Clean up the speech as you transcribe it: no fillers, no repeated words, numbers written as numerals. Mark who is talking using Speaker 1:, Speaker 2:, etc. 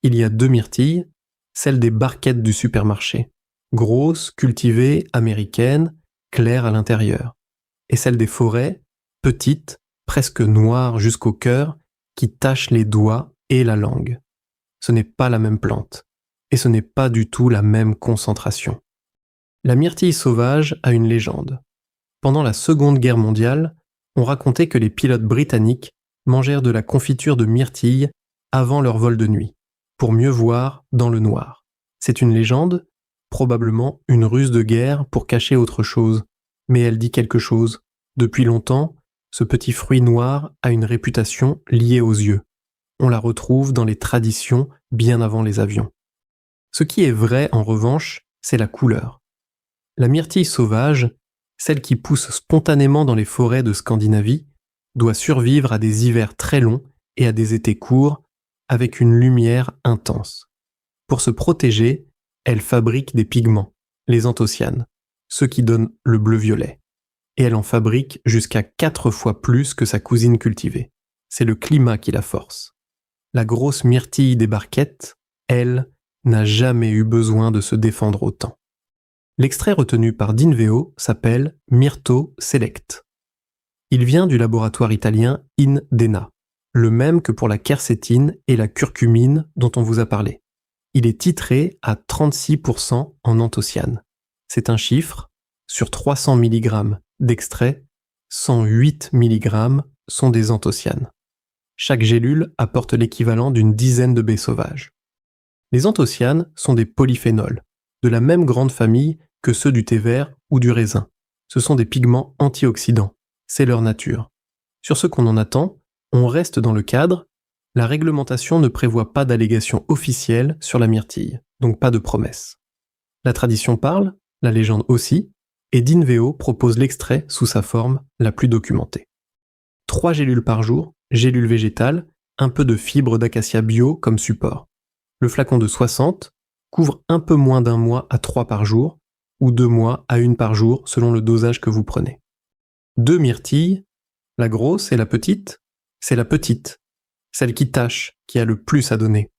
Speaker 1: Il y a 2 myrtilles, celle des barquettes du supermarché, grosse, cultivée, américaine, claire à l'intérieur, et celle des forêts, petite, presque noire jusqu'au cœur, qui tache les doigts et la langue. Ce n'est pas la même plante, et ce n'est pas du tout la même concentration. La myrtille sauvage a une légende. Pendant la Seconde Guerre mondiale, on racontait que les pilotes britanniques mangèrent de la confiture de myrtille avant leur vol de nuit, pour mieux voir dans le noir. C'est une légende, probablement une ruse de guerre pour cacher autre chose, mais elle dit quelque chose. Depuis longtemps, ce petit fruit noir a une réputation liée aux yeux. On la retrouve dans les traditions bien avant les avions. Ce qui est vrai, en revanche, c'est la couleur. La myrtille sauvage, celle qui pousse spontanément dans les forêts de Scandinavie, doit survivre à des hivers très longs et à des étés courts, avec une lumière intense. Pour se protéger, elle fabrique des pigments, les anthocyanes, ceux qui donnent le bleu-violet. Et elle en fabrique jusqu'à 4 fois plus que sa cousine cultivée. C'est le climat qui la force. La grosse myrtille des barquettes, elle, n'a jamais eu besoin de se défendre autant. L'extrait retenu par Dinveo s'appelle Myrto Select. Il vient du laboratoire italien Indena, le même que pour la quercétine et la curcumine dont on vous a parlé. Il est titré à 36% en anthocyane. C'est un chiffre, sur 300 mg d'extrait, 108 mg sont des anthocyanes. Chaque gélule apporte l'équivalent d'une dizaine de baies sauvages. Les anthocyanes sont des polyphénols, de la même grande famille que ceux du thé vert ou du raisin. Ce sont des pigments antioxydants, c'est leur nature. Sur ce qu'on en attend, on reste dans le cadre. La réglementation ne prévoit pas d'allégation officielle sur la myrtille, donc pas de promesse. La tradition parle, la légende aussi, et Dinveo propose l'extrait sous sa forme la plus documentée. 3 gélules par jour, gélules végétales, un peu de fibres d'acacia bio comme support. Le flacon de 60 couvre un peu moins d'1 mois à 3 par jour, ou 2 mois à 1 par jour selon le dosage que vous prenez. 2 myrtilles, la grosse et la petite, c'est la petite, celle qui tâche, qui a le plus à donner.